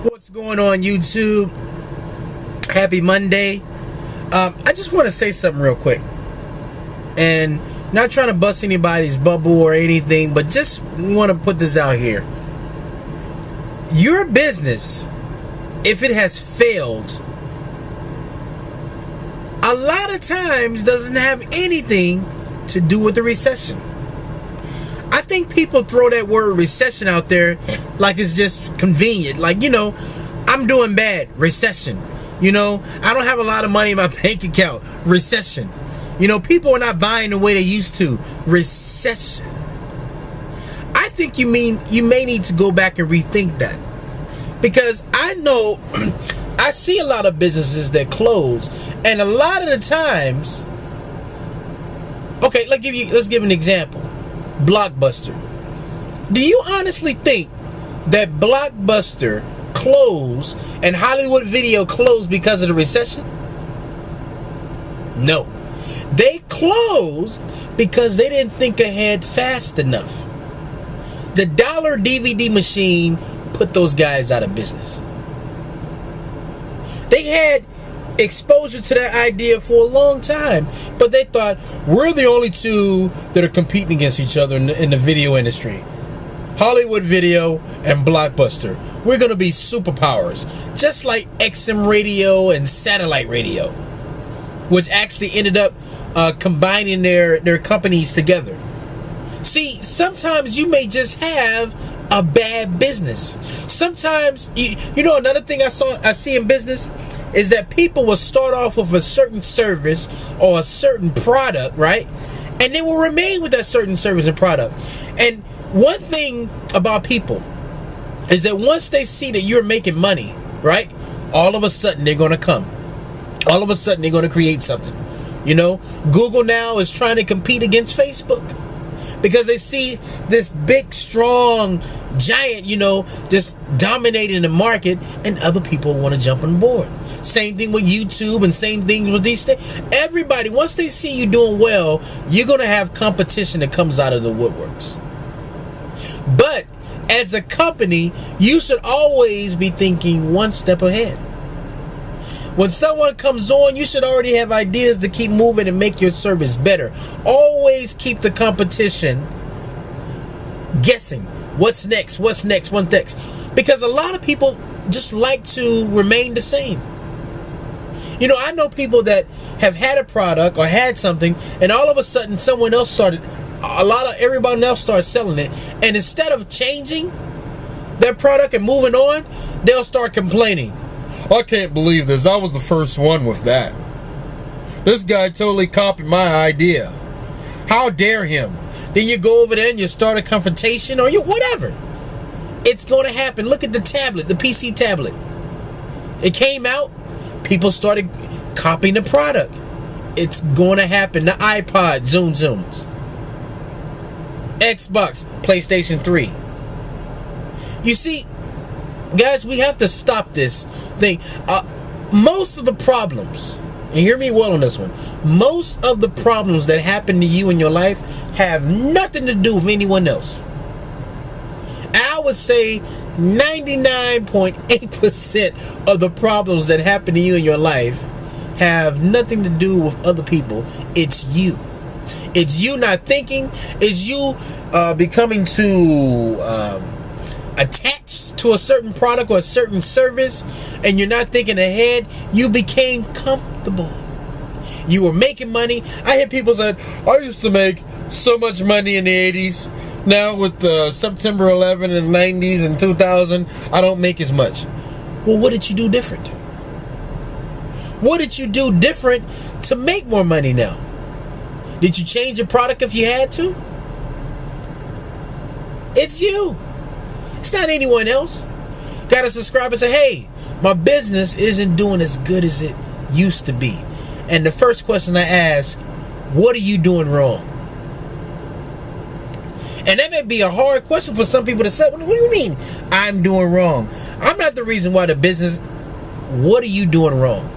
What's going on, YouTube? Happy Monday. I just want to say something real quick, and not trying to bust anybody's bubble or anything, but just want to put this out here. Your business, if it has failed, a lot of times doesn't have anything to do with the recession. I think people throw that word recession out there like it's just convenient. Like, I'm doing bad. Recession. I don't have a lot of money in my bank account. Recession. People are not buying the way they used to. Recession. I think you may need to go back and rethink that. Because I know I see a lot of businesses that close, and a lot of the times, okay, let's give an example. Blockbuster. Do you honestly think that Blockbuster closed and Hollywood Video closed because of the recession? No. They closed because they didn't think ahead fast enough. The dollar DVD machine put those guys out of business. They had exposure to that idea for a long time, but they thought, we're the only two that are competing against each other in the video industry. Hollywood Video and Blockbuster. We're going to be superpowers, just like XM radio and satellite radio, which actually ended up combining their companies together. See, sometimes you may just have a bad business. Sometimes, another thing I see in business is that people will start off with a certain service or a certain product, right? And they will remain with that certain service and product. And one thing about people is that once they see that you're making money, right? All of a sudden they're going to come. All of a sudden they're going to create something. Google now is trying to compete against Facebook, because they see this big, strong giant, just dominating the market, and other people want to jump on board. Same thing with YouTube, and same thing with these things. Everybody, once they see you doing well, you're going to have competition that comes out of the woodworks. But as a company, you should always be thinking one step ahead. When someone comes on, you should already have ideas to keep moving and make your service better. Always keep the competition guessing. What's next? Because a lot of people just like to remain the same. I know people that have had a product or had something, and all of a sudden everybody else started selling it. And instead of changing their product and moving on, they'll start complaining. I can't believe this. I was the first one with that. This guy totally copied my idea. How dare him? Then you go over there and you start a confrontation or whatever. It's going to happen. Look at the tablet, the PC tablet. It came out. People started copying the product. It's going to happen. The iPod, zooms. Xbox, PlayStation 3. You see, guys, we have to stop this thing. Most of the problems, and hear me well on this one, most of the problems that happen to you in your life have nothing to do with anyone else. I would say 99.8% of the problems that happen to you in your life have nothing to do with other people. It's you. It's you not thinking. It's you becoming too attached to a certain product or a certain service, and you're not thinking ahead. You became comfortable. You were making money. I hear people say, I used to make so much money in the 80s. Now with September 11 and 90s and 2000, I don't make as much. Well, what did you do different? What did you do different to make more money now? Did you change your product if you had to? It's you. It's not anyone else. Got to subscribe and say, hey, my business isn't doing as good as it used to be. And the first question I ask, what are you doing wrong? And that may be a hard question for some people to say. What do you mean I'm doing wrong? I'm not the reason why the business. What are you doing wrong?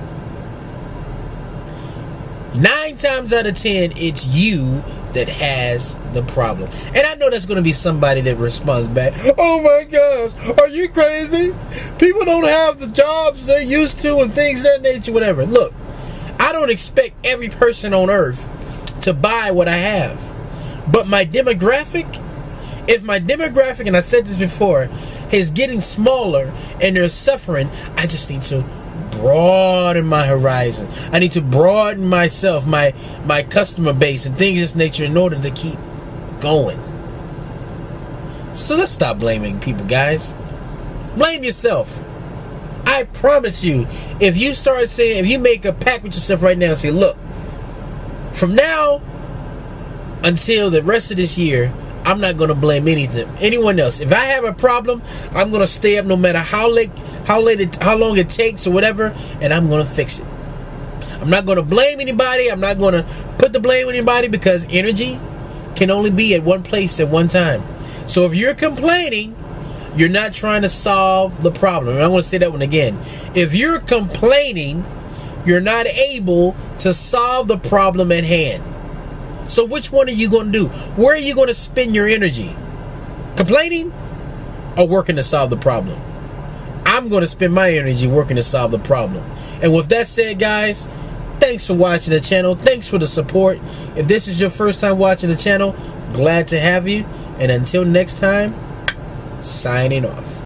9 times out of 10, it's you that has the problem. And I know there's going to be somebody that responds back, oh my gosh, are you crazy? People don't have the jobs they used to and things of that nature, whatever. Look, I don't expect every person on earth to buy what I have. But my demographic, if my demographic, and I said this before, is getting smaller and they're suffering, I just need to broaden my horizon. I need to broaden myself, my customer base and things of this nature in order to keep going. So let's stop blaming people, guys. Blame yourself. I promise you, if you start saying, if you make a pact with yourself right now and say, look, from now until the rest of this year, I'm not going to blame anyone else. If I have a problem, I'm going to stay up no matter how long it takes or whatever, and I'm going to fix it. I'm not going to blame anybody. I'm not going to put the blame on anybody, because energy can only be at one place at one time. So if you're complaining, you're not trying to solve the problem. And I'm going to say that one again. If you're complaining, you're not able to solve the problem at hand. So which one are you going to do? Where are you going to spend your energy? Complaining or working to solve the problem? I'm going to spend my energy working to solve the problem. And with that said, guys, thanks for watching the channel. Thanks for the support. If this is your first time watching the channel, glad to have you. And until next time, signing off.